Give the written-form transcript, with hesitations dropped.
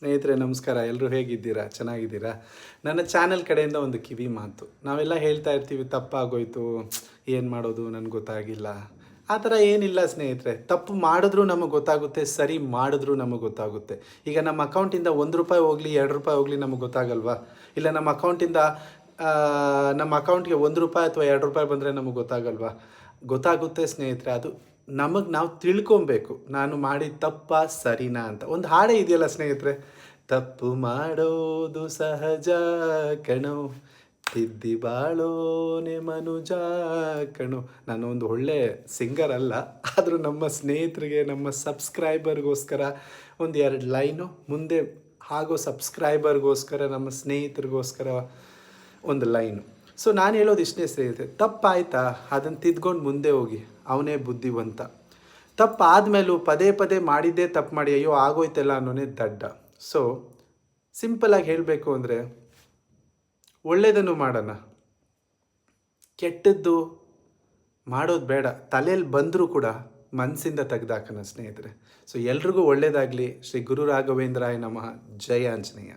ಸ್ನೇಹಿತರೆ ನಮಸ್ಕಾರ. ಎಲ್ಲರೂ ಹೇಗಿದ್ದೀರಾ? ಚೆನ್ನಾಗಿದ್ದೀರಾ? ನನ್ನ ಚಾನಲ್ ಕಡೆಯಿಂದ ಒಂದು ಕಿವಿ ಮಾತು. ನಾವೆಲ್ಲ ಹೇಳ್ತಾ ಇರ್ತೀವಿ ತಪ್ಪಾಗೋಯ್ತು, ಏನು ಮಾಡೋದು ನನಗೆ ಗೊತ್ತಾಗಿಲ್ಲ. ಆ ಥರ ಏನಿಲ್ಲ ಸ್ನೇಹಿತರೆ. ತಪ್ಪು ಮಾಡಿದ್ರೂ ನಮಗೆ ಗೊತ್ತಾಗುತ್ತೆ, ಸರಿ ಮಾಡಿದ್ರೂ ನಮಗೆ ಗೊತ್ತಾಗುತ್ತೆ. ಈಗ ನಮ್ಮ ಅಕೌಂಟಿಂದ ₹1 ಹೋಗಲಿ, ₹2 ಹೋಗಲಿ ನಮಗೆ ಗೊತ್ತಾಗಲ್ವಾ? ಇಲ್ಲ ನಮ್ಮ ಅಕೌಂಟಿಂದ ನಮ್ಮ ಅಕೌಂಟ್ಗೆ ₹1 ಅಥವಾ ₹2 ಬಂದರೆ ನಮಗೆ ಗೊತ್ತಾಗಲ್ವಾ? ಗೊತ್ತಾಗುತ್ತೆ ಸ್ನೇಹಿತರೆ. ಅದು ನಮಗೆ ನಾವು ತಿಳ್ಕೊಬೇಕು, ನಾನು ಮಾಡಿದ ತಪ್ಪಾ ಸರಿನಾ ಅಂತ. ಒಂದು ಹಾಡೇ ಇದೆಯಲ್ಲ ಸ್ನೇಹಿತರೆ, ತಪ್ಪು ಮಾಡೋದು ಸಹಜ ಕಣೋ, ತಿದ್ದಿ ಬಾಳೋನೆ ಮನುಜ ಕಣೋ. ನಾನು ಒಂದು ಒಳ್ಳೆ ಸಿಂಗರ್ ಅಲ್ಲ, ಆದರೂ ನಮ್ಮ ಸ್ನೇಹಿತರಿಗೆ, ನಮ್ಮ ಸಬ್ಸ್ಕ್ರೈಬರ್ಗೋಸ್ಕರ ಒಂದು 2 ಲೈನು ಮುಂದೆ ಆಗೋ ಸಬ್ಸ್ಕ್ರೈಬರ್ಗೋಸ್ಕರ, ನಮ್ಮ ಸ್ನೇಹಿತರಿಗೋಸ್ಕರ ಒಂದು ಲೈನು. ಸೊ ನಾನು ಹೇಳೋದು ಇಷ್ಟೇ ಸ್ನೇಹಿತರೆ, ತಪ್ಪಾಯ್ತಾ ಅದನ್ನು ತಿದ್ಕೊಂಡು ಮುಂದೆ ಹೋಗಿ, ಅವನೇ ಬುದ್ಧಿವಂತ. ತಪ್ಪಾದಮೇಲೂ ಪದೇ ಪದೇ ಮಾಡಿದ್ದೇ ತಪ್ಪು ಮಾಡಿ ಅಯ್ಯೋ ಆಗೋಯ್ತಲ್ಲ ಅನ್ನೋನೇ ದಡ್ಡ. ಸೊ ಸಿಂಪಲಾಗಿ ಹೇಳಬೇಕು ಅಂದರೆ, ಒಳ್ಳೆಯದನ್ನು ಮಾಡೋಣ, ಕೆಟ್ಟದ್ದು ಮಾಡೋದು ಬೇಡ. ತಲೆಯಲ್ಲಿ ಬಂದರೂ ಕೂಡ ಮನಸ್ಸಿಂದ ತೆಗೆದಾಕೋಣ ಸ್ನೇಹಿತರೆ. ಸೊ ಎಲ್ರಿಗೂ ಒಳ್ಳೆಯದಾಗಲಿ. ಶ್ರೀ ಗುರು ರಾಘವೇಂದ್ರಾಯ ನಮಃ. ಜಯ ಆಂಜನೇಯ.